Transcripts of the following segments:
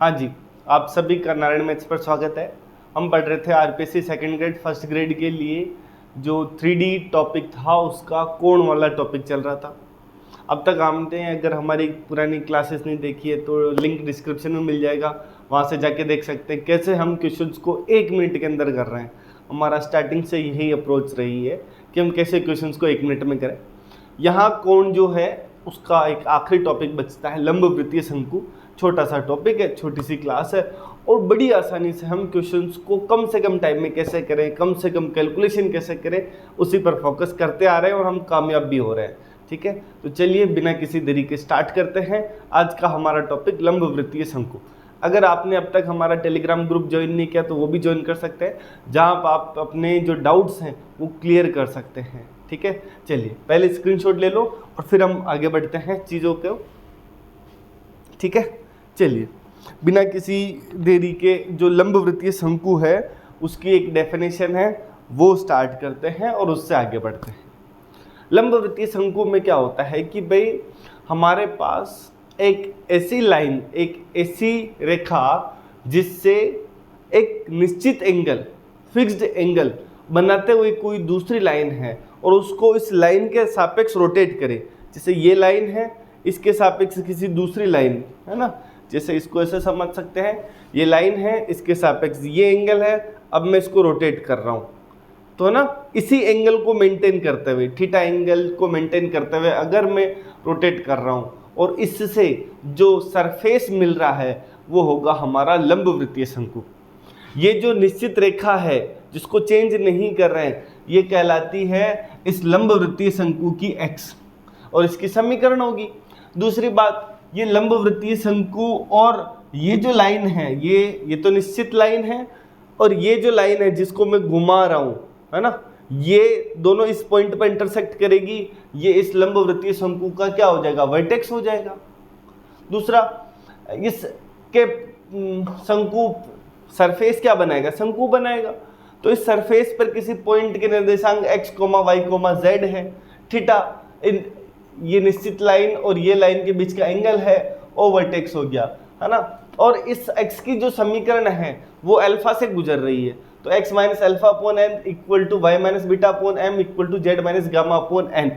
हाँ जी, आप सभी का नारायण मैथ्स पर स्वागत है। हम पढ़ रहे थे RPSC second grade first grade के लिए जो 3D टॉपिक था उसका कोण वाला टॉपिक चल रहा था। अब तक हमने अगर हमारी पुरानी क्लासेस नहीं देखी है तो लिंक डिस्क्रिप्शन में मिल जाएगा, वहाँ से जाके देख सकते हैं कैसे हम क्वेश्चंस को 1 मिनट के अंदर कर रहे हैं। हमारा स्टार्टिंग से यही अप्रोच रही है कि हम कैसे क्वेश्चंस को 1 मिनट में करें। यहाँ कोण जो है उसका एक आखिरी टॉपिक बचता है लंबवृत्तीय शंकु। छोटा सा टॉपिक है, छोटी सी क्लास है और बड़ी आसानी से हम क्वेश्चंस को कम से कम टाइम में कैसे करें, कम से कम कैलकुलेशन कैसे करें, उसी पर फोकस करते आ रहे हैं और हम कामयाब भी हो रहे हैं। ठीक है, तो चलिए बिना किसी देरी के स्टार्ट करते हैं। आज का हमारा टॉपिक लंबवृत्तीय शंकु। अगर आपने अब तक हमारा टेलीग्राम ग्रुप ज्वाइन नहीं किया तो वो भी ज्वाइन कर सकते हैं, जहाँ पर आप अपने जो डाउट्स हैं वो क्लियर कर सकते हैं। ठीक है, चलिए पहले स्क्रीनशॉट ले लो और फिर हम आगे बढ़ते हैं चीज़ों को। ठीक है, चलिए बिना किसी देरी के जो लंबवृत्तीय शंकु है उसकी एक डेफिनेशन है वो स्टार्ट करते हैं और उससे आगे बढ़ते हैं। लंबवृत्तीय शंकु में क्या होता है कि भाई हमारे पास एक ऐसी लाइन, एक ऐसी रेखा जिससे एक निश्चित एंगल, फिक्स्ड एंगल बनाते हुए कोई दूसरी लाइन है और उसको इस लाइन के सापेक्ष रोटेट करे। जैसे ये लाइन है, इसके सापेक्ष किसी दूसरी लाइन है ना, जैसे इसको ऐसे समझ सकते हैं, ये लाइन है, इसके सापेक्ष ये एंगल है, अब मैं इसको रोटेट कर रहा हूँ तो ना इसी एंगल को मेंटेन करते हुए, थीटा एंगल को मेंटेन करते हुए अगर मैं रोटेट कर रहा हूँ और इससे जो सरफेस मिल रहा है वो होगा हमारा लंबवृत्तीय शंकु। ये जो निश्चित रेखा है जिसको चेंज नहीं कर रहे हैं ये कहलाती है इस लंबवृत्तीय शंकु की एक्स और इसकी समीकरण होगी। दूसरी बात, ये लंबवृत्तीय शंकु और ये जो लाइन है ये तो निश्चित लाइन है और ये जो लाइन है जिसको मैं घुमा रहा हूँ है ना, ये दोनों इस पॉइंट पर इंटरसेक्ट करेगी, ये इस लंबवृत्तीय शंकु का क्या हो जाएगा, वर्टेक्स हो जाएगा। दूसरा, इसके शंकु सरफेस क्या बनाएगा, शंकु बनाएगा। तो इस सरफेस पर किसी पॉइंट के निर्देशांक x, y, z है, थीटा ये निश्चित लाइन और ये लाइन के बीच का एंगल है, ओ वर्टेक्स हो गया है ना। और इस x की जो समीकरण है वो अल्फा से गुजर रही है, तो x minus alpha upon n equal to y minus beta upon m equal to z minus gamma upon n।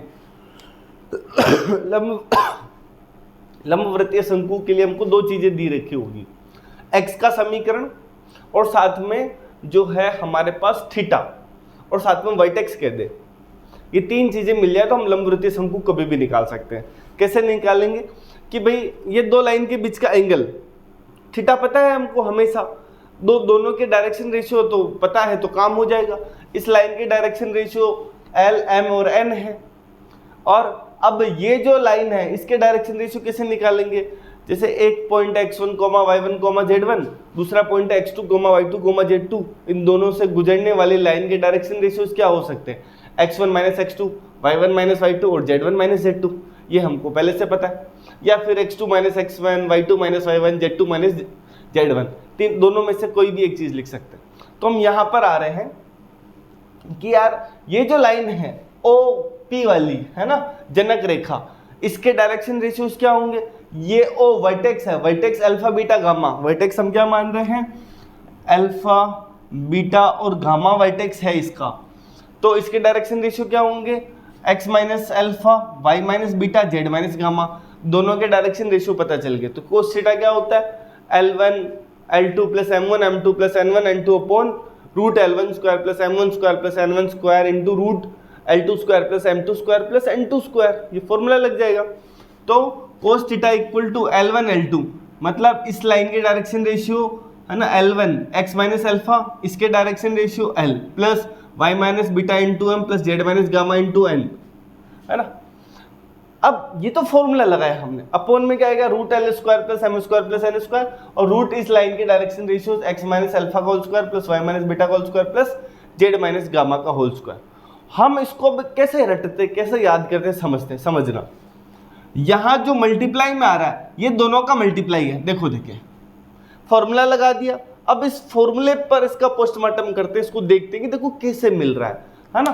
लंबवृत्तीय शंकु के लिए हमको दो चीजें दी रखी होगी, x का समीकरण और साथ में जो है हमारे पास थीटा और साथ में वर्टेक्स कह दे। ये तीन चीजें मिल जाए तो हम लंबवृत्तीय शंकु कभी भी निकाल सकते हैं। कैसे निकालेंगे कि भाई ये दो लाइन के बीच का एंगल थीटा पता है हमको, हमेशा दोनों के डायरेक्शन रेशियो तो पता है तो काम हो जाएगा। इस लाइन के डायरेक्शन रेशियो एल, एम और एन है। और अब ये जो लाइन है इसके डायरेक्शन रेशियो कैसे निकालेंगे, जैसे एक पॉइंट x1, y1, z1, दूसरा पॉइंट x2, y2, z2, इन दोनों से गुजरने वाली लाइन के डायरेक्शन रेशियोज क्या हो सकते हैं, x1 minus x2, y1 minus y2 और z1 माइनस z2, ये हमको पहले से पता है। या फिर x2 minus x1, y2 minus y1, z2 minus z1, तीन दोनों में से कोई भी एक चीज लिख सकते हैं। तो हम यहाँ पर आ रहे हैं कि यार ये जो लाइन है OP वाली है ना, जनक रेखा, इसके डायरेक्शन रेशियोज क्या होंगे, ये O वर्टेक्स है, vertex alpha beta gamma, vertex हम क्या मान रहे हैं, अल्फा बीटा और गामा वर्टेक्स है इसका, तो इसके डायरेक्शन रेशियो क्या होंगे, x minus alpha, y minus beta, z minus gamma, दोनों के डायरेक्शन रेशियो पता चल गए। तो कोस थीटा क्या होता है, L1 L2 plus M1 M2 plus N1 N2 upon root L1 square plus M1 square plus N1 square into root L2 square plus M2 square plus N2 square, ये formula लग जाएगा। तो कोस theta equal to L1 L2, मतलब इस line के direction ratio है ना L1 x minus alpha, इसके direction ratio L plus y minus beta into M plus z minus gamma into N, है ना। अब ये तो फॉर्मूला लगाया हमने, अपॉन में क्या आएगा, root L square plus M square plus N square और रूट इस लाइन के direction ratios x minus alpha का whole square plus y minus beta का whole square plus z minus gamma का होल स्क्वायर। हम इसको कैसे रटते, कैसे याद करते, समझते, समझना। यहाँ जो मल्टीप्लाई में आ रहा है ये दोनों का मल्टीप्लाई है, देखो देखिए फॉर्मूला लगा दिया। अब इस फॉर्मूले पर इसका पोस्टमार्टम करते हैं, इसको देखते हैं कि देखो कैसे मिल रहा है ना,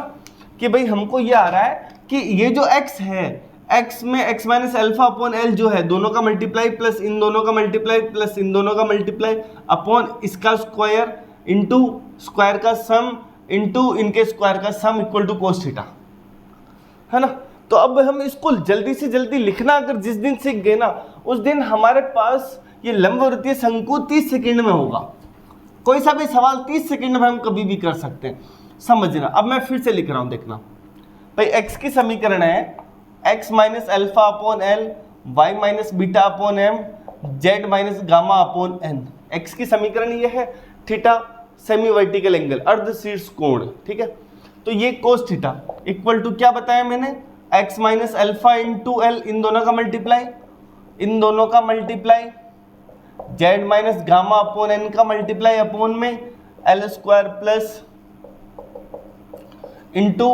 कि भाई हमको ये आ रहा है कि ये जो x है x में x minus alpha upon L जो है दोनों का मल्टीप्लाई प्लस इन दोनों का मल्टीप्लाई प्लस इन दोनों का मल्टीप्लाई अपॉन इसका स्क्वायर इंटू स्क्वायर का सम इंटू इनके स्क्वायर का sum equal to cos theta, है ना। तो अब हम इसको जल्दी से जल्दी लिखना अगर जिस दिन सीख गए ना उस दिन हमारे पास ये लंबवृत्तीय शंकु 30 सेकंड में होगा। कोई सा भी सवाल 30 सेकंड में हम कभी भी कर सकते हैं, समझना। अब मैं फिर से लिख रहा हूं, देखना भाई, x की समीकरण है x minus alpha upon L, Y minus beta upon M, Z minus gamma upon N. x की समीकरण ये है, थीटा सेमी वर्टिकल एंगल अर्ध शीर्ष कोण, ठीक है। तो ये कोस थीटा इक्वल टू क्या बताया मैंने, x minus alpha into L, इन दोनों का मल्टीप्लाई, इन दोनों का multiply, Z minus gamma upon N का मल्टीप्लाई अपॉन में L square plus into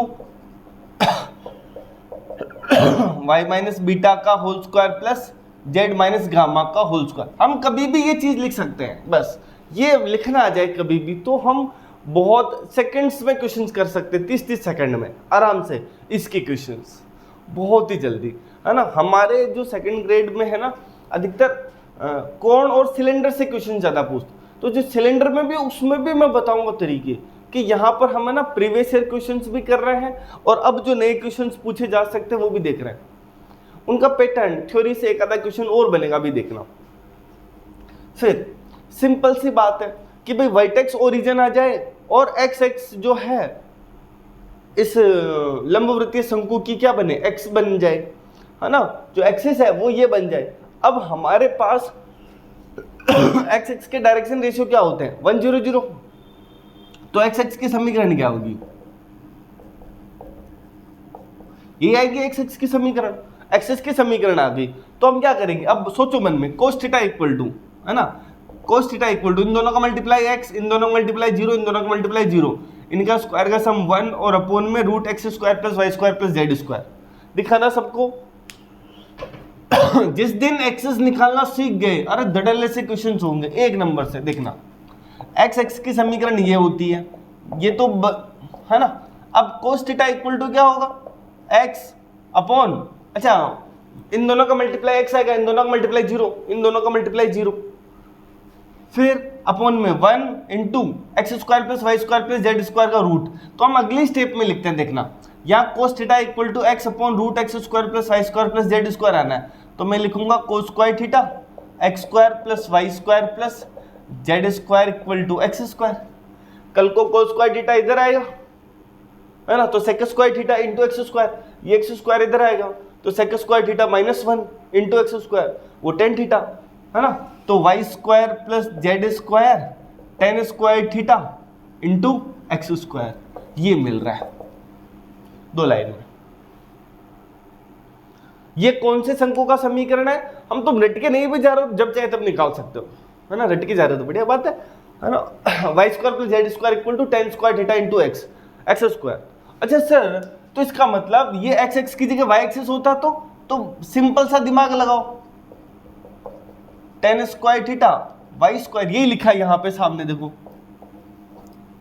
Y minus beta का whole square plus Z minus gamma का होल स्क्वायर। हम कभी भी ये चीज लिख सकते हैं, बस ये लिखना आ जाए कभी भी तो हम बहुत सेकंड्स में क्वेश्चंस कर सकते हैं, 30-30 सेकंड में आराम से इसके क्वेश्चंस, बहुत ही जल्दी, है ना। हमारे जो सेकंड ग्रेड में है ना अधिकतर कोण और सिलेंडर से क्वेश्चन ज़्यादा पूछते, तो जो सिलेंडर में भी उसमें भी मैं बताऊंगा तरीके कि यहाँ पर हम है ना प्रीवियस ईयर क्वेश्चंस भी कर रहे हैं और अब जो नए क्वेश्चंस पूछे जा सकते हैं वो भी देख रहे हैं, उनका पैटर्न थ्योरी से एक आधा क्वेश्चन और बनेगा भी देखना। फिर सिंपल सी बात है कि भाई वर्टेक्स ओरिजिन आ जाए और एक्स एक्स जो है इस लंबवृत्तीय शंकु की क्या बने, एक्स बन जाए, है ना। जो एक्सिस है वो ये बन जाए। अब हमारे पास एक्स एक्स के डायरेक्शन रेशियो क्या होते हैं, 1 0 0। तो एक्स एक्स की समीकरण क्या होगी, ये आएगी एक्स एक्स की समीकरण, एक्सिस की समीकरण आ गई। तो हम क्या करेंगे, अब सोचो मन में, कोस थीटा इक्वल टू, है ना, कोस थीटा इक्वल टू इन दोनों का मल्टीप्लाई एक्स, इन दोनों का मल्टीप्लाई 0, इन दोनों का मल्टीप्लाई 0, इनका स्क्वायर का सम 1 और अपोन में root X square plus Y square plus Z square. दिखाना सबको। जिस दिन एक्सेस निकालना सीख गए, अरे धड़ल्ले से क्वेश्चन होंगे एक नंबर से, देखना। एक्स एक्स की समीकरण ये होती है, ये तो है ना। अब कोस थीटा इक्वल टू क्या होगा, एक्स अपॉन, अच्छा इन दोनों का मल्टीप्लाई एक्स आएगा, इन दोनों का मल्टीप्लाई 0, इन दोनों का मल्टीप्लाई 0, फिर अपॉन में 1 into X square plus Y square plus Z square का रूट। तो हम अगली स्टेप में लिखते हैं, देखना, यहाँ cos theta equal to X upon root X square plus Y square plus Z square आना है। तो मैं लिखूंगा cos square theta X square plus Y square plus Z square equal to X square. कल को कोस स्क्वायर थीटा इधर आएगा, है ना, तो sec square theta into X square, ये एक्स स्क्वायर इधर आएगा तो sec square theta -1 into X square, वो टेन थीटा, है ना। तो Y square plus Z square tan square theta into X square, ये मिल रहा है 2 लाइन में। ये कौन से शंकु का समीकरण है, हम तो रट के नहीं भी जा रहे हो, जब चाहे तब निकाल सकते हो, है ना। रट के जा रहे हो तो बढ़िया बात है ना। Y square plus Z square equal to tan square theta into X square. अच्छा सर, तो इसका मतलब ये एक्स एक्स की जगह वाई एक्सिस होता तो सिंपल सा दिमाग लगाओ, tan square theta Y square, यही लिखा है यहाँ पे सामने देखो,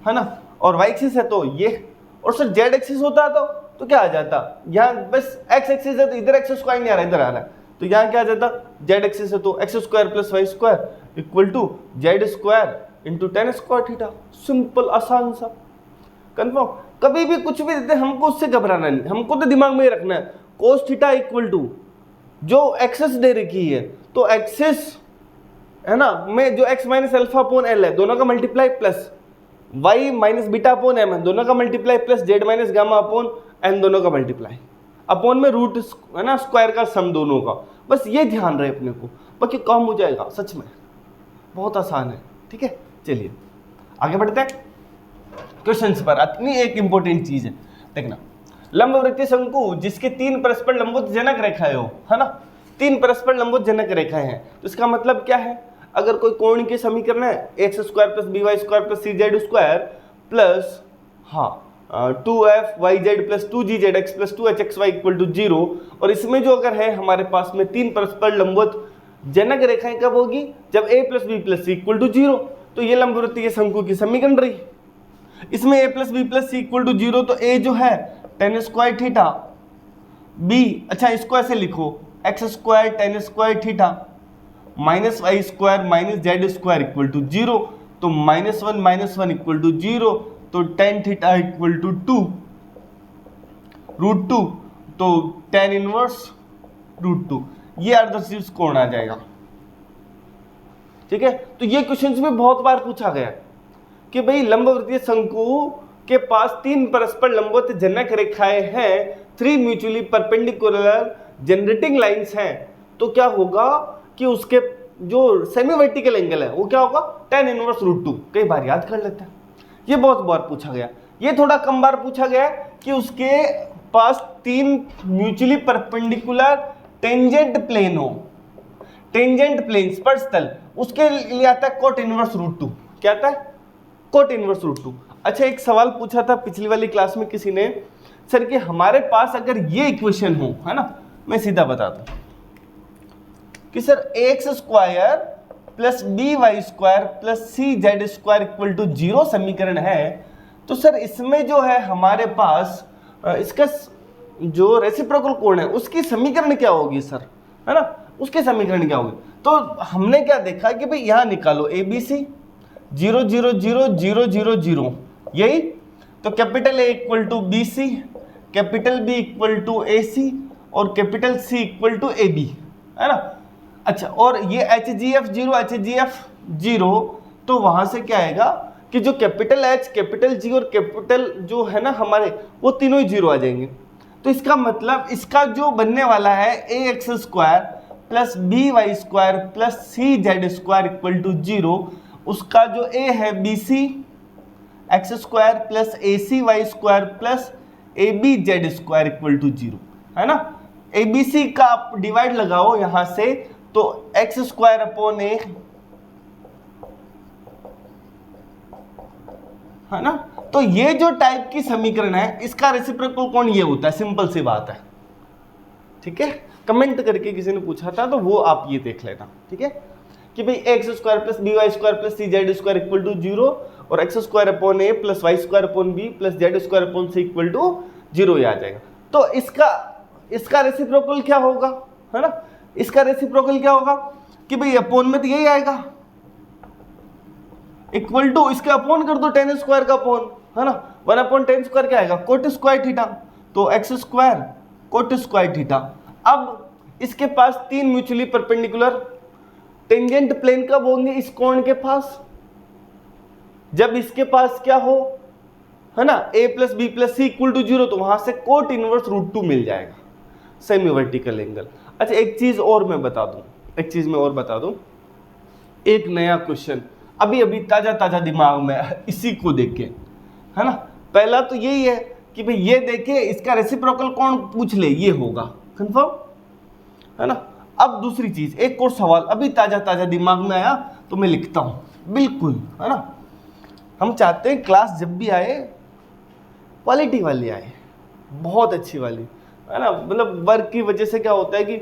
है ना। और वाई एक्सिस है तो ये, और सर जेड एक्सिस होता तो क्या आ जाता, यहाँ बस एक्स एक्सिस है तो इधर एक्स स्क्वायर नहीं आ रहा, इधर आ रहा है, तो यहाँ क्या आ जाता, जेड एक्सिस है तो X square plus Y square equal to Z square into ten square theta. Simple, आसान सा, कन्फर्म। कभी भी कुछ भी देते हैं हमको उससे घबराना नहीं, हमको तो दिमाग में ही रखना है कोस थीटा इक्वल टू जो एक्सेस दे रखी है, तो एक्सेस है ना में जो X minus alpha upon L है दोनों का multiply plus Y minus beta upon M है दोनों का multiply plus Z minus gamma upon N दोनों का मल्टीप्लाई अपॉन में रूट, है ना, स्क्वायर का सम दोनों का। बस ये ध्यान रहे अपने को, बाकी काम हो जाएगा, सच में बहुत आसान है। ठीक है, चलिए आगे बढ़ते हैं क्वेश्चंस पर। इतनी एक इंपॉर्टेंट चीज है, देखना, लंबवृत्तीय शंकु जिसके 3 परस्पर लंबवत जनक रेखाएं हो, है ना, 3 परस्पर लंबवत जनक रेखाएं हैं, तो इसका मतलब क्या है, अगर कोई कोण के समीकरण है X square plus B Y square plus C Z square plus 2f Y Z plus 2g Z X plus 2h X Y equal to 0, और इसमें जो अगर है हमारे पास में 3 परस्पर लंबवत जनक रेखाएं कब होगी, जब a plus B plus C equal to 0, तो ये लंबवृत्तीय शंकु की समीकरण रही। इसमें a plus B plus C equal to 0, तो a जो है टेन स्क्वायर थीटा बी, अच्छा इसको ऐसे लिखो X square tan square theta minus Y square minus Z square equal to 0, तो -1 इक्वल टू 0, तो टेन थीटा इक्वल टू 2 √2, तो टेन इनवर्स √2, ये अर्धशीर्ष कोण आ जाएगा। ठीक है, तो ये क्वेश्चंस में बहुत बार पूछा गया कि भाई लंबवृत्तीय शंकु के पास 3 परस्पर लंबवत जनक रेखाएं हैं, 3 म्यूचुअली परपेंडिकुलर जनरेटिंग लाइंस हैं, तो क्या होगा कि उसके जो सेमी वर्टिकल एंगल है वो क्या होगा, टेन इनवर्स √2। कई बार याद कर लेते हैं, ये बहुत बार पूछा गया। ये थोड़ा कम बार पूछा गया कि उसके पास 3 म्यूचुअली परपेंडिकुलर टेंजेंट प्लेन हो, टेंजेंट प्लेन स्पर्श तल, उसके लिए आता है कोट इनवर्स √2। क्या आता है, कोट इनवर्स √2। अच्छा, एक सवाल पूछा था पिछली वाली क्लास में किसी ने, सर कि हमारे पास अगर ये इक्वेशन हो, है ना, मैं सीधा बताता हूं कि sir X square plus B Y square plus C Z square equal to 0 समीकरण है, तो सर इसमें जो है हमारे पास इसका जो रेसिप्रोकल कोण है उसकी समीकरण क्या होगी सर, है ना, उसके समीकरण क्या होगी। तो हमने क्या देखा कि भाई यहां निकालो ए बी सी 0 0 0 0 0 0, यही तो capital A equal to B C, capital B equal to A C और capital C equal to A B, है ना। अच्छा, और ये H G F 0 H G F 0, तो वहां से क्या आएगा कि जो कैपिटल एच कैपिटल जी और कैपिटल जो है ना हमारे, वो तीनों ही 0 आ जाएंगे। तो इसका मतलब इसका जो बनने वाला है A X square plus B Y square plus C Z square equal to 0, उसका जो ए है B C X square plus A C Y square plus A B Z square equal to 0, है ना। ए बी सी का आप divide लगाओ यहां से, तो एक्स स्क्वायर अपॉन ए, है ना। तो ये जो टाइप की समीकरण है इसका रेसिप्रोकल कोण ये होता है, सिंपल सी बात है। ठीक है, कमेंट करके किसी ने पूछा था तो वो आप ये देख लेना। ठीक है, कि भाई X square plus B Y square plus C Z square equal to 0 और X square upon A plus Y square upon B plus Z square upon C equal to 0 आ जाएगा। तो इसका रेसिप्रोकल क्या होगा, है ना, इसका रेसिप्रोकल क्या होगा कि भाई अपोन में तो यही आएगा, इक्वल टू इसके अपोन कर दो टेन स्क्वायर का अपोन, है ना, 1/10 स्क्वायर क्या आएगा, कोट स्क्वायर थीटा, तो X square coat square theta. अब इसके पास 3 म्यूचुअली परपेंडिकुलर टेंजेंट प्लेन कब होंगे इस कोण के पास, जब इसके पास क्या हो, है ना, a plus B plus C equal to 0, तो वहां से कोट इनवर्स √2 मिल जाएगा, सेमी वर्टिकल एंगल। अच्छा, एक चीज और मैं बता दूं, एक नया क्वेश्चन अभी अभी ताजा दिमाग में इसी को देख के, है ना। पहला तो यही है कि भाई ये देखे इसका रेसिप्रोकल कौन पूछ ले, ये होगा कंफर्म, है ना। अब दूसरी चीज, एक और सवाल अभी ताजा दिमाग में आया तो मैं लिखता हूं, बिल्कुल, है ना। हम चाहते हैं क्लास जब भी आए क्वालिटी वाली आए, बहुत अच्छी वाली, है ना। मतलब वर्क की वजह से क्या होता है कि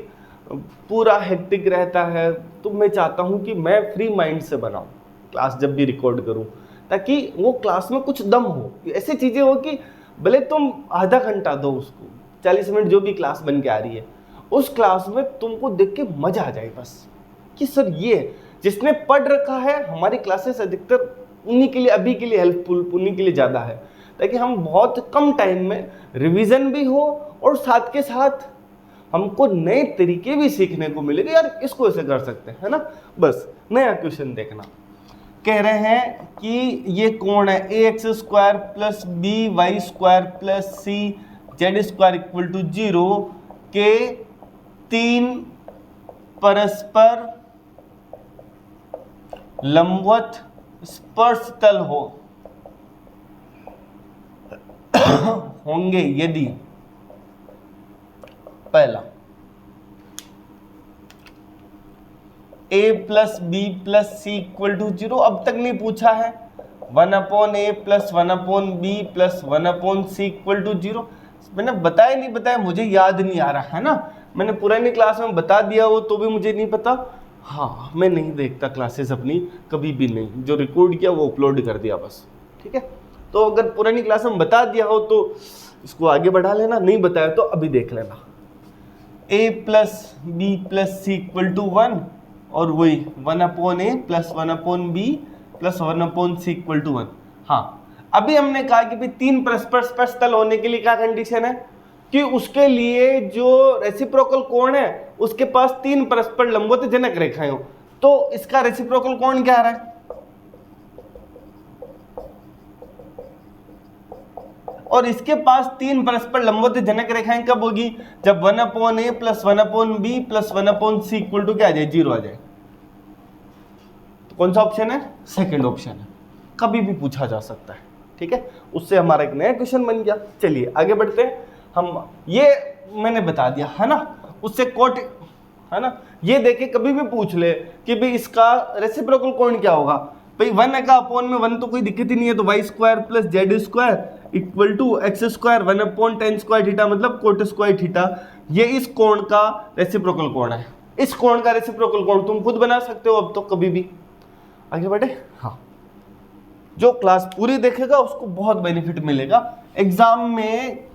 पूरा हेक्टिक रहता है, तो मैं चाहता हूं कि मैं फ्री माइंड से बनाऊं क्लास जब भी रिकॉर्ड करूं, ताकि वो क्लास में कुछ दम हो, ऐसी चीजें हो कि भले तुम आधा घंटा दो उसको, 40 मिनट जो भी क्लास बन के आ रही है, उस क्लास में तुमको देख के मजा आ जाए बस, कि सर ये जिसने पढ़ रखा है, हमारी क्लासेस अधिकतर उन्हीं के लिए, अभी के लिए हेल्पफुल उन्हीं के लिए ज़्यादा है, ताकि हम बहुत कम टाइम में रिवीजन भी हो और साथ के साथ हमको नए तरीके भी सीखने को मिलेंगे, यार इसको ऐसे कर सकते हैं, है ना। बस नया क्वेश्चन देखना, कह रहे हैं कि ये कोण है A X square plus B Y square plus C Z square equal to 0 के 3 परस्पर लंबवत स्पर्श तल होंगे यदि पहला a plus B plus C equal to 0, अब तक नहीं पूछा है, 1/a plus 1/b plus 1/c equal to 0। मैंने बताया नहीं बताया, मुझे याद नहीं आ रहा है ना, मैंने पुरानी क्लास में बता दिया हो तो भी मुझे नहीं पता। हाँ, मैं नहीं देखता क्लासेस अपनी, कभी भी नहीं, जो रिकॉर्ड किया वो अपलोड कर दिया बस, ठीक है। तो अगर पुरानी क्लास में बता दिया हो तो इसको आगे बढ़ा लेना, नहीं बताया तो अभी देख लेना, a plus B plus C equal to 1 और वही 1/a plus 1/b plus 1/c equal to 1। हाँ, अभी हमने कहा कि भाई तीन परस्पर स्पर्श तल होने के लिए क्या कंडीशन है कि उसके लिए जो रेसिप्रोकल कोण है उसके पास तीन परस्पर लंबवत जनक रेखाएं हो। तो इसका रेसिप्रोकल कोण क्या आ रहा है? और इसके पास तीन परस्पर लंबवत जनक रेखाएं कब होगी? जब 1/a plus 1/b plus 1/c equal to क्या आ जाए? 0 आ जाए। तो कौन सा ऑप्शन है? सेकंड ऑप्शन है। कभी भी पूछा जा सकता है, ठीक है। उससे हमारा एक नया क्वेश्चन बन गया। चलिए आगे बढ़ते हैं। हम ये मैंने बता दिया है ना, उससे कोट है ना, ये देखे कभी भी पूछ ले कि भाई इसका रेसिप्रोकल कोण क्या होगा। भाई 1 का अपॉन में 1 तो कोई दिक्कत ही नहीं है, तो Y square plus Z square equal to X square 1/tan square theta मतलब कोट स्क्वायर थीटा। ये इस कोण का रेसिप्रोकल कोण है। इस कोण का रेसिप्रोकल कोण तुम खुद बना सकते हो अब तो, कभी भी। आगे बढ़े। हाँ, जो क्लास पूरी देखेगा उसको बहुत बेनिफिट मिलेगा एग्जाम में।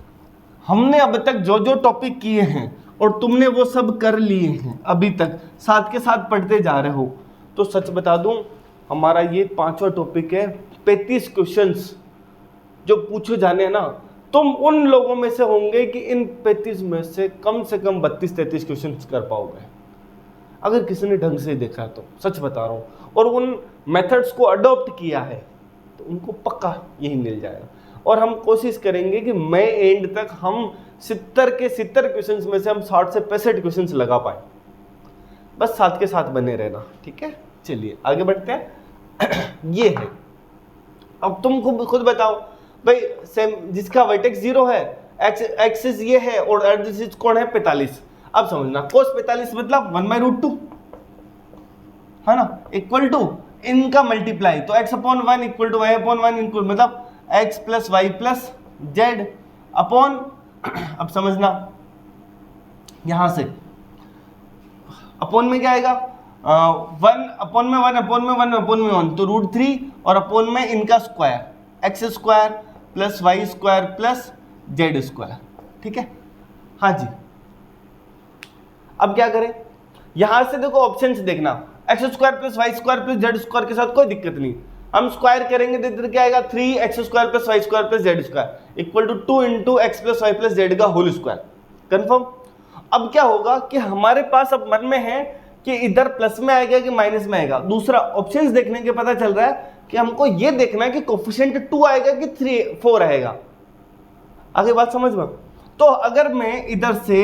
हमने अब तक जो जो टॉपिक किए हैं और तुमने वो सब कर लिए हैं अभी तक, साथ के साथ पढ़ते जा रहे हो, तो सच बता दूं हमारा ये 5वां टॉपिक है। 35 क्वेश्चंस जो पूछे जाने हैं ना, तुम उन लोगों में से होंगे कि इन 35 में से कम 32-33 क्वेश्चंस कर पाओगे अगर किसी ने ढंग से देखा है तो। सच बता रहा हूँ। और उन मेथड्स को अडॉप्ट किया है तो उनको पक्का यही मिल जाएगा। और हम कोशिश करेंगे कि मई एंड तक हम 70 के 70 क्वेश्चंस में से हम 60 से 65 क्वेश्चंस लगा पाए। बस साथ के साथ बने रहना, ठीक है। चलिए आगे बढ़ते हैं। ये है, अब तुम खुद बताओ भाई, सेम जिसका वर्टेक्स 0 है, एक्सिस ये है और एडजेसेंट कोण है 45। अब समझना, cos 45 मतलब 1/√2 है ना, इक्वल टू इनका मल्टीप्लाई, तो x/1 equal to y/1 equal मतलब x plus Y plus Z upon, अब समझना यहां से अपॉन में क्या आएगा, 1/1 तो √3 और अपॉन में इनका square x square plus Y square plus Z square, ठीक है। हाँ जी, अब क्या करें, यहां से देखो ऑप्शंस देखना, X square plus Y square plus Z square के साथ कोई दिक्कत नहीं, हम स्क्वायर करेंगे तो इधर क्या आएगा 3x square plus Y square plus Z square equal to 2 into X plus Y plus Z का होल स्क्वायर, कंफर्म। अब क्या होगा कि हमारे पास अब मन में है कि इधर प्लस में आएगा कि माइनस में आएगा। दूसरा ऑप्शंस देखने के पता चल रहा है कि हमको ये देखना है कि कोफिशिएंट 2 आएगा कि 4 आएगा। आगे बात समझ में। तो अगर मैं इधर से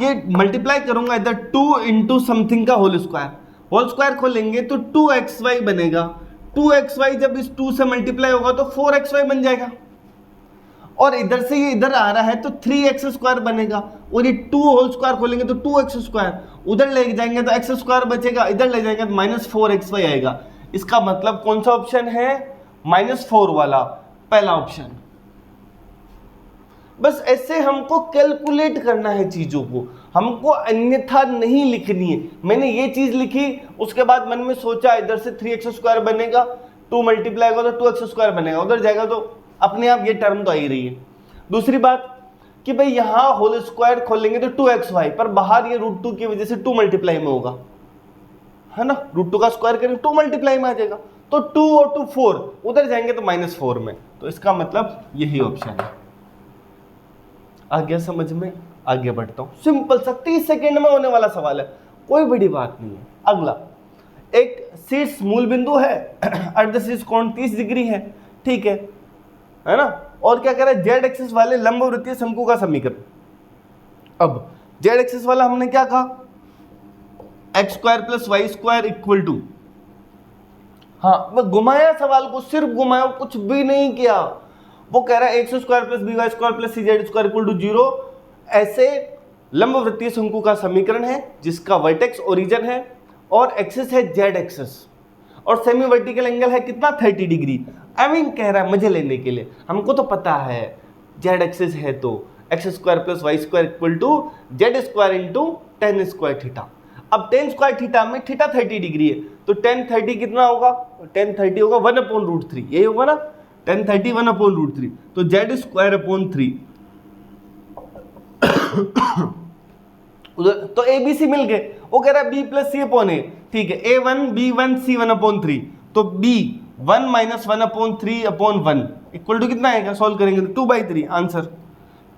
ये मल्टीप्लाई करूंगा, इधर 2 इंटू समथिंग का होल स्क्वायर खोलेंगे तो 2xy बनेगा। 2xy जब इस 2 से मल्टीप्लाई होगा तो 4xy बन जाएगा। और इधर से ये इधर आ रहा है तो 3x स्क्वायर बनेगा, और ये 2 होल स्क्वायर खोलेंगे तो 2x स्क्वायर, उधर ले जाएंगे तो x स्क्वायर बचेगा, इधर ले जाएंगे तो -4xy आएगा। इसका मतलब कौन सा ऑप्शन है, -4 वाला, पहला ऑप्शन। बस ऐसे हमको कैलकुलेट करना है चीजों को, हमको अन्यथा नहीं लिखनी है। मैंने ये चीज लिखी, उसके बाद मन में सोचा इधर से 3x स्क्वायर बनेगा, 2 मल्टीप्लाई होगा तो 2x स्क्वायर बनेगा, उधर जाएगा तो अपने आप ये टर्म तो आ ही रही है। दूसरी बात कि भाई यहाँ होल स्क्वायर खोलेंगे तो 2xy, पर बाहर ये √2 की वजह से 2 मल्टीप्लाई में होगा, है ना, √2 का स्क्वायर करेंगे 2 मल्टीप्लाई में आ जाएगा, तो 2 और 2 4, उधर जाएंगे तो -4 में। तो इसका मतलब यही ऑप्शन है। आ गया समझ में? आगे बढ़ता हूं, सिंपल सा 30 सेकेंड में होने वाला सवाल है, कोई बड़ी बात नहीं है। अगला, एक शीर्ष मूल बिंदु है, अर्धशीर्ष कोण 30 डिग्री है, ठीक है ना, और क्या कह रहा है, जेड एक्सिस वाले लंबवृत्तीय शंकु का समीकरण। अब जेड एक्सिस वाला हमने क्या कहा, X square plus Y square equal to, हाँ मैं घुमाया सवाल को, सिर्फ घुमाया, कुछ भी नहीं किया। वो कह रहा है X square plus B Y square plus C Z square equal to 0, ऐसे लंबवृत्तीय शंकु का समीकरण है जिसका वर्टेक्स ओरिजिन है और एक्सिस है जेड एक्सिस, और सेमी वर्टिकल एंगल है कितना, 30 डिग्री। आई मीन कह रहा है मजे लेने के लिए, हमको तो पता है जेड एक्सिस है तो X square plus Y square equal to Z square into tan square theta. अब tan स्क्वायर थीटा में थीटा 30 डिग्री है, तो tan 30 कितना होगा, tan 30 होगा 1/√3, यही होगा ना, tan 30 1/√3, तो जेड स्क्वायर अपॉन 3 उधर तो ए बी सी मिल गए, वो कह रहा है B plus C upon A, ठीक है, A one B one C one upon three, तो B one minus one upon three upon one equal to कितना आएगा, सॉल्व करेंगे तो 2/3 आंसर।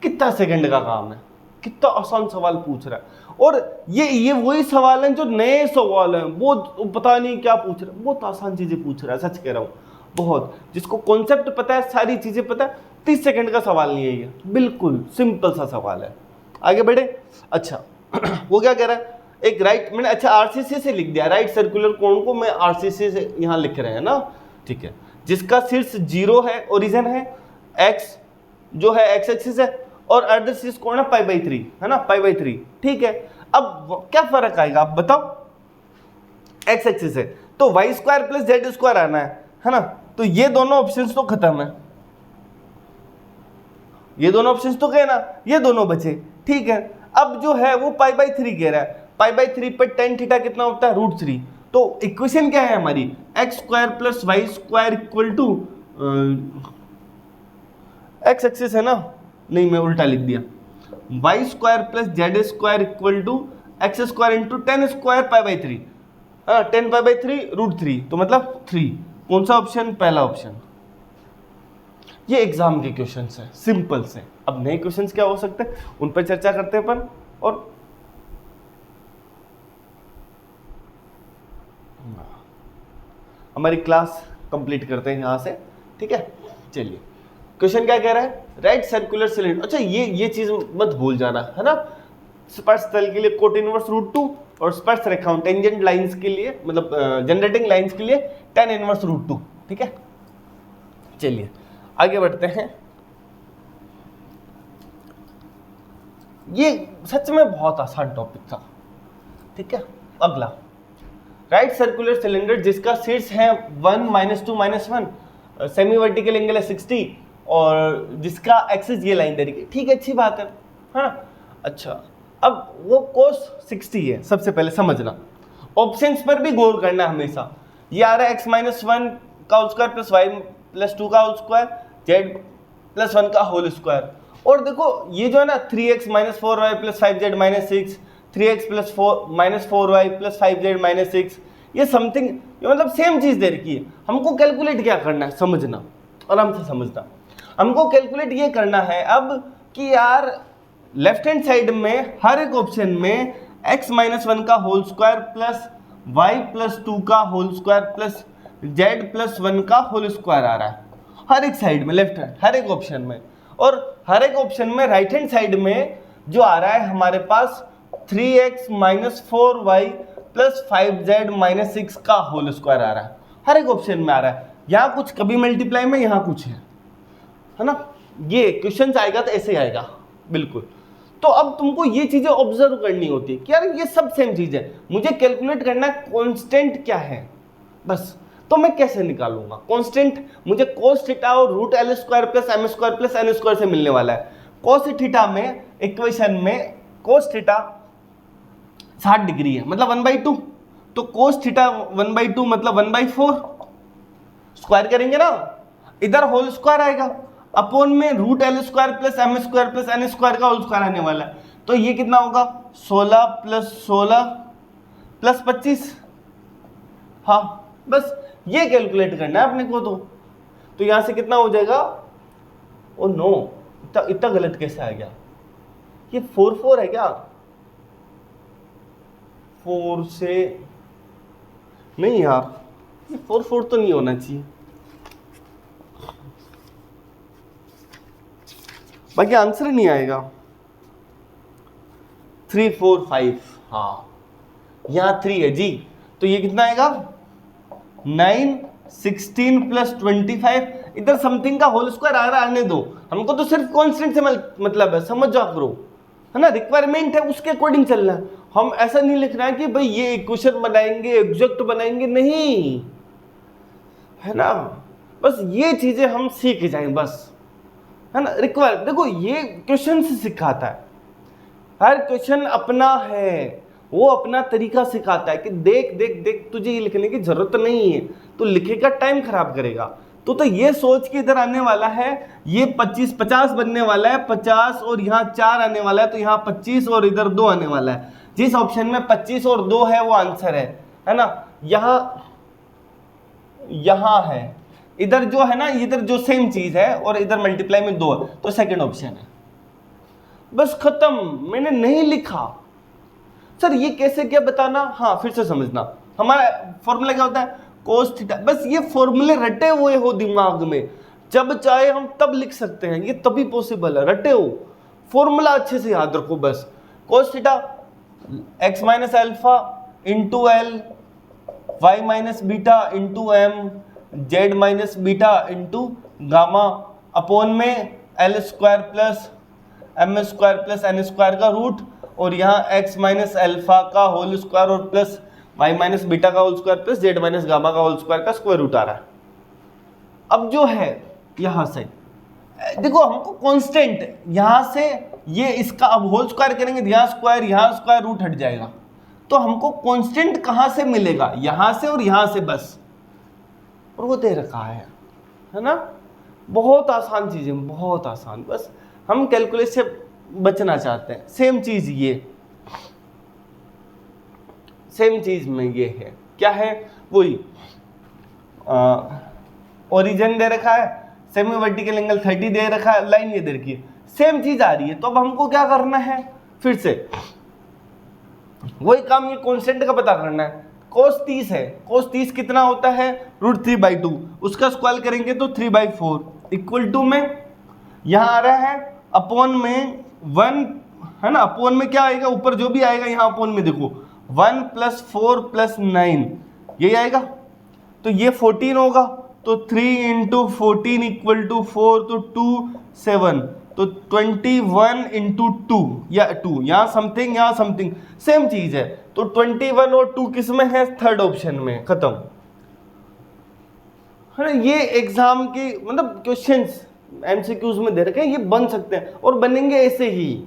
कितना सेकंड का काम है, कितना आसान सवाल पूछ रहा है। और ये वही सवाल है जो नए सवाल हैं, वो पता नहीं क्या पूछ रहा है, बहुत आसान चीजें पूछ रहा है, सच कह रहा हूँ। बहुत, जिसको कॉन्सेप्ट पता है, सारी चीजें पता है, 30 सेकंड का सवाल नहीं है ये, बिल्कुल सिंपल सा सवाल है। आगे बढ़े। अच्छा वो क्या कह रहा है, एक राइट, मैंने अच्छा आरसीसी से लिख दिया, राइट सर्कुलर कोन को मैं आरसीसी से यहाँ लिख रहे हैं ना, ठीक है, जिसका शीर्ष 0 है, ओरिजिन है, एक्स जो है एक्स एक्सिस है, और अर्ध शीर्ष कोण है π/3, है ना, π/3, ठीक है। अब क्या फर्क आएगा आप बताओ, एक्स एक्सिस है तो Y square plus Z square आना है ना, तो ये दोनों ऑप्शंस तो खत्म है, ये दोनों ऑप्शंस तो गए ना, ये दोनों बचे, ठीक है। अब जो है वो π/3 कह रहा है, π/3 पर tan थीटा कितना होता है, √3, तो इक्वेशन क्या है हमारी, X square plus Y square equal to, X axis है ना, नहीं मैं उल्टा लिख दिया, Y square plus Z square equal to X square into ten square π/3, हाँ 10 π/3 √3, तो मतलब 3। कौन सा ऑप्शन, पहला ऑप्शन। ये एग्जाम के क्वेश्चंस है, सिंपल से। अब नए क्वेश्चंस क्या हो सकते हैं उन पर चर्चा करते हैं अपन, और हमारी क्लास कंप्लीट करते हैं यहाँ से, ठीक है। चलिए क्वेश्चन क्या कह रहा है, राइट सर्कुलर सिलेंडर। अच्छा ये चीज मत भूल जाना, है ना, स्पर्श तल के लिए कोट इनवर्स √2 और स्पर्श रेखाओं टेंजेंट लाइंस के लिए, मतलब जनरेटिंग लाइंस के लिए tan इनवर्स √2, ठीक है। चलिए आगे बढ़ते हैं। ये सच में बहुत आसान टॉपिक था, ठीक है। अगला, राइट सर्कुलर सिलेंडर जिसका शीर्ष है 1 -2 -1, सेमी वर्टिकल एंगल है 60 और जिसका एक्सिस ये लाइन तरीके, ठीक है, अच्छी बात है, हाँ। अच्छा अब वो कोस 60 है, सबसे पहले समझना, ऑप्शंस पर भी गौर करना है हमेशा। ये आ रहा है x-1 का होल स्क्वायर प्लस y+2 का होल स्क्वायर, z+1 का होल स्क्वायर, और देखो ये जो है ना 3x - 4y + 5z - 6, 3x + 4y + 5z - 6, ये समथिंग, ये मतलब सेम चीज दे रखी है। हमको कैलकुलेट क्या करना है, समझना, आराम से समझना। हमको कैलकुलेट ये करना है अब कि यार लेफ्ट हैंड साइड में हर एक ऑप्शन में x-1 का होल स्क्वायर प्लस y+2 का होल स्क्वायर प्लस z+1 का होल स्क्वायर आ रहा है, हर एक साइड में, लेफ्ट हैंड हर एक ऑप्शन में। और हर एक ऑप्शन में राइट हैंड साइड में जो आ रहा है हमारे पास 3x - 4y + 5z - 6 का होल स्क्वायर आ रहा है, हर एक ऑप्शन में आ रहा है। यहाँ कुछ कभी मल्टीप्लाई में, यहाँ कुछ है ना, ये क्वेश्चन आएगा तो ऐसे आएगा, बिल्कुल। तो अब तुमको ये चीजें ऑब्जर्व करनी होती है कि यार ये सब सेम चीज है, मुझे कैलकुलेट करना है कांस्टेंट क्या है, बस। तो मैं कैसे निकालूंगा कांस्टेंट, मुझे cos थीटा और √L² + m² + n² से मिलने वाला है। cos थीटा में इक्वेशन में cos थीटा 60 डिग्री है, मतलब 1/2, तो cos थीटा 1/2 मतलब 1/4, स्क्वायर करेंगे ना, इधर होल स्क्वायर आएगा, अपॉन में √L² + m² + n² का होल स्क्वायर आने वाला है, तो ये कितना होगा 16 + 16 + 25, हाँ बस ये कैलकुलेट करना है अपने को। तो यहां से कितना हो जाएगा, ओ नो, इतना गलत कैसे आ गया, ये 4 है क्या, 4 से नहीं यार, ये 4 तो नहीं होना चाहिए, बाकी आंसर नहीं आएगा। 3 4 5, हाँ यहाँ 3 है जी, तो ये कितना आएगा 9 16 + 25, इधर समथिंग का होल स्क्वायर आ रहा है, आने दो, हमको तो सिर्फ कांस्टेंट से मतलब है, समझ जाओ करो, है ना, रिक्वायरमेंट है उसके अकॉर्डिंग चलना है। हम ऐसा नहीं लिख रहे हैं कि भाई ये इक्वेशन बनाएंगे एग्जैक्ट बनाएंगे, नहीं, है ना, बस ये चीजें हम सीख जाएं बस, है ना। रिक्वायर देखो ये क्वेश्चन से सिखाता है, हर क्वेश्चन अपना है, वो अपना तरीका सिखाता है कि देख देख देख, तुझे ये लिखने की जरूरत नहीं है, तो लिखेगा टाइम खराब करेगा, तो ये सोच के इधर आने वाला है, ये 25 50 बनने वाला है, 50 और यहाँ 4 आने वाला है, तो यहाँ 25 और इधर 2 आने वाला है। जिस ऑप्शन में 25 और 2 है वो आंसर है ना। यहाँ है, इधर जो है ना, इधर जो सेम चीज है और इधर मल्टीप्लाई में 2 है, तो सेकंड ऑप्शन है। बस खत्म, मैंने नहीं लिखा। सर ये कैसे क्या बताना, हाँ फिर से समझना। हमारा फॉर्मूला क्या होता है, कोस थीटा। बस ये फॉर्मूले रटे हुए हो दिमाग में, जब चाहे हम तब लिख सकते हैं, ये तभी पॉसिबल है। रटे हो, फॉर्मूला अच्छे से याद रखो बस। Cos theta x minus alpha into L, Y minus beta into M, Z minus beta into gamma, upon में L square plus M square plus N square का रूट, और यहाँ x माइनस अल्फा का होल स्क्वायर और plus y minus beta का whole square plus Z minus gamma का whole square का square root आ रहा है। अब जो है यहाँ से देखो, हमको कांस्टेंट यहाँ से ये इसका अब होल स्क्वायर करेंगे, यहाँ स्क्वायर रूट हट जाएगा, तो हमको कांस्टेंट कहाँ से मिलेगा, यहाँ से और यहाँ से बस, और वो दे रखा है ना। बहुत आसान चीजें, बहुत आसान, बस हम कैलकुलेट से बचना चाहते हैं। सेम चीज ये, सेम चीज में ये है, क्या है, वही ओरिजिन दे रखा है, सेमी वर्टिकल एंगल 30 दे रखा है, लाइन ये दे रखी है, सेम चीज आ रही है। तो अब हमको क्या करना है, फिर से वही काम, ये कांस्टेंट का पता करना है। cos 30 है, cos 30 कितना होता है, √3/2, उसका स्क्वायर करेंगे तो 3/4 इक्वल टू में यहाँ आ रहा है अपॉन में 1 है ना। अपॉन में क्या आएगा, ऊपर जो भी आएगा यहाँ अपॉन में देखो 1 + 4 + 9 यही आएगा, तो ये 14 होगा, तो 3 × 14 = 4, तो 2 7, तो 21 × 2 या 2, यहाँ समथिंग सेम चीज है। तो 21 और 2 किस में है, थर्ड ऑप्शन में, खत्म है ना। ये एग्जाम के मतलब क्वेश्चंस एमसीक्यूज में दे रखे हैं, ये बन सकते हैं और बनेंगे ऐसे ही।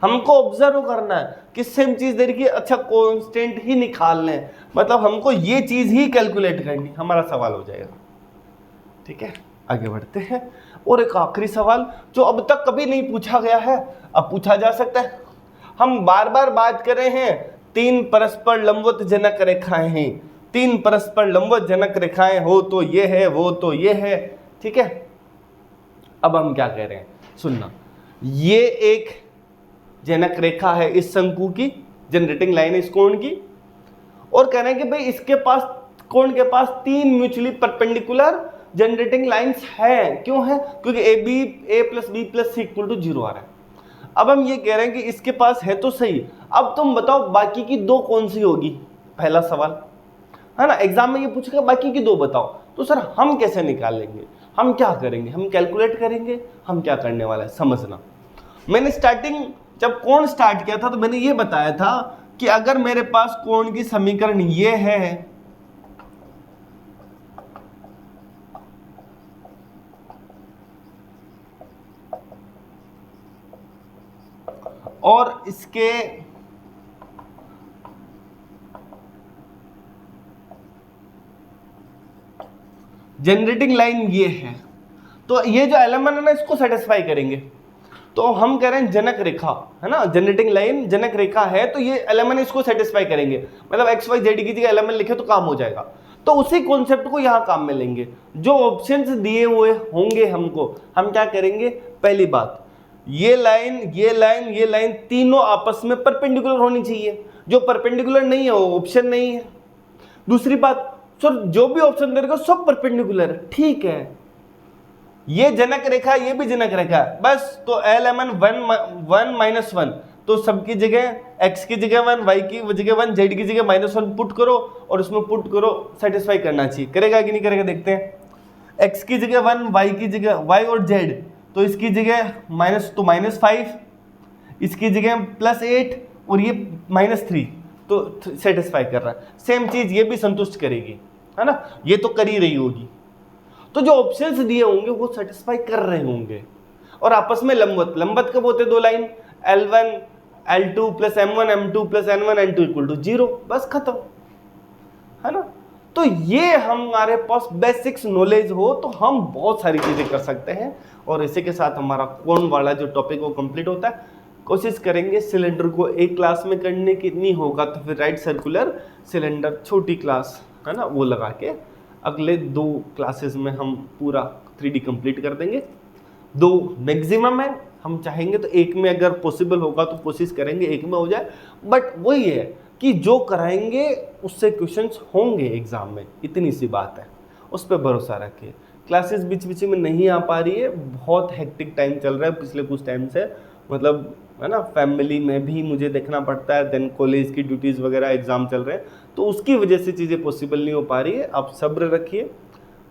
हमको ऑब्जर्व करना है कि सेम चीज दे रखी है, अच्छा कांस्टेंट ही निकालने हैं, मतलब हमको ये चीज ही कैलकुलेट करनी, हमारा सवाल हो जाएगा। ठीक है, आगे बढ़ते हैं। और एक आखिरी सवाल जो अब तक कभी नहीं पूछा गया है, अब पूछा जा सकता है। हम बार बार बात कर रहे हैं 3 परस्पर लंबवत जनक रेखाएं हैं, 3 परस्पर लंबवत जनक रेखाएं हो तो ये है, वो तो ये है। ठीक है, अब हम क्या कह रहे हैं, सुनना। ये एक जनक रेखा है इस शंकु की, जनरेटिंग लाइन है इस कोण की, और कह रहे हैं कि भाई इसके पास, कोण के पास 3 म्यूचुअली परपेंडिकुलर जनरेटिंग लाइंस है। क्यों है, क्योंकि a + b + c = 0 आ रहा है। अब हम ये कह रहे हैं कि इसके पास है तो सही, अब तुम बताओ बाकी की 2 कौन सी होगी, पहला सवाल है ना। एग्जाम में ये पूछेगा बाकी की 2 बताओ, तो सर हम कैसे निकालेंगे, हम क्या करेंगे, हम कैलकुलेट करेंगे, हम क्या करने वाला है समझना। मैंने स्टार्टिंग जब कोण स्टार्ट किया था तो मैंने ये बताया था कि अगर मेरे पास कोण की समीकरण ये है, और इसके जनरेटिंग लाइन ये है, तो ये जो एलिमेंट है ना इसको सेटिस्फाई करेंगे। तो हम कह रहे हैं जनक रेखा है ना, जनरेटिंग लाइन जनक रेखा है, तो ये एलिमेंट इसको सेटिस्फाई करेंगे, मतलब एक्स वाई जेड की जगह एलिमेंट लिखे तो काम हो जाएगा। तो उसी कॉन्सेप्ट को यहां काम में लेंगे, जो ऑप्शंस दिए हुए होंगे हमको, हम क्या करेंगे, पहली बात ये लाइन ये लाइन ये लाइन तीनों आपस में परपेंडिकुलर होनी चाहिए, जो परपेंडिकुलर नहीं है वो ऑप्शन नहीं है। दूसरी बात, सर जो भी ऑप्शन दे रखा सब परपेंडिकुलर है, ठीक है, ये जनक रेखा ये भी जनक रेखा है, बस तो एलिमेंट 1 - 1, तो सबकी जगह x की जगह 1, y की जगह 1, z की जगह -1 पुट करो और उसमें पुट करो, सेटिस्फाई करना चाहिए, करेगा कि नहीं करेगा देखते हैं। x की जगह 1, y की जगह y और z, तो इसकी जगह -5, इसकी जगह +8 और ये -3, तो सेटिस्फाई कर रहा है। सेम चीज ये भी संतुष्ट करेगी, है ना, ये तो कर ही रही होगी। तो जो ऑप्शंस दिए होंगे वो सेटिस्फाई कर रहे होंगे, और आपस में लंबवत कब होते 2 line, L1 L2 + M1 M2 + N1 N2 = 0, बस खत्म, है ना। तो ये हमारे पास बेसिक्स नॉलेज हो तो हम बहुत सारी चीज़ें कर सकते हैं। और इसी के साथ हमारा कोण वाला जो टॉपिक वो कंप्लीट होता है। कोशिश करेंगे सिलेंडर को एक क्लास में करने की, नहीं होगा तो फिर राइट सर्कुलर सिलेंडर छोटी क्लास है ना वो लगा के अगले 2 क्लासेस में हम पूरा 3D कंप्लीट कर देंगे। 2 मैक्सिमम है, हम चाहेंगे तो एक में अगर पॉसिबल होगा तो कोशिश करेंगे एक में हो जाए, बट वही है कि जो कराएंगे उससे क्वेश्चंस होंगे एग्जाम में, इतनी सी बात है, उस पर भरोसा रखिए। क्लासेस बीच बीच में नहीं आ पा रही है, बहुत हेक्टिक टाइम चल रहा है पिछले कुछ टाइम से, मतलब है ना, फैमिली में भी मुझे देखना पड़ता है, देन कॉलेज की ड्यूटीज़ वगैरह एग्ज़ाम चल रहे हैं, तो उसकी वजह से चीज़ें पॉसिबल नहीं हो पा रही है। आप सब्र रखिए,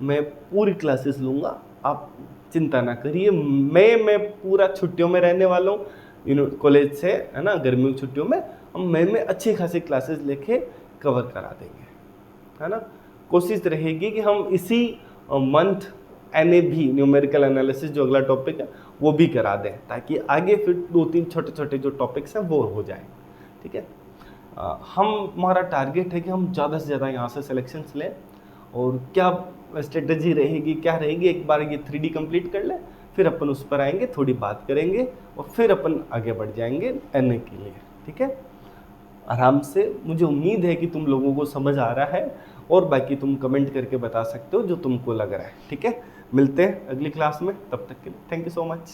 मैं पूरी क्लासेस लूँगा, आप चिंता ना करिए। मैं पूरा छुट्टियों में रहने वाला हूँ कॉलेज से, है ना, गर्मियों की छुट्टियों में हम में अच्छी खासी क्लासेस लेके कवर करा देंगे, है ना। कोशिश रहेगी कि हम इसी मंथ NAB न्यूमेरिकल एनालिसिस जो अगला टॉपिक है वो भी करा दें, ताकि आगे फिर 2-3 छोटे छोटे जो टॉपिक्स हैं वो हो जाए, ठीक है। हमारा टारगेट है कि हम ज़्यादा से ज़्यादा यहाँ से सिलेक्शंस लें, और क्या स्ट्रेटजी रहेगी क्या रहेगी, एक बार ये 3D कंप्लीट कर लें, फिर अपन उस पर आएंगे, थोड़ी बात करेंगे और फिर अपन आगे बढ़ जाएंगे NA के लिए, ठीक है। आराम से, मुझे उम्मीद है कि तुम लोगों को समझ आ रहा है, और बाकी तुम कमेंट करके बता सकते हो जो तुमको लग रहा है, ठीक है। मिलते हैं अगली क्लास में, तब तक के लिए थैंक यू सो मच।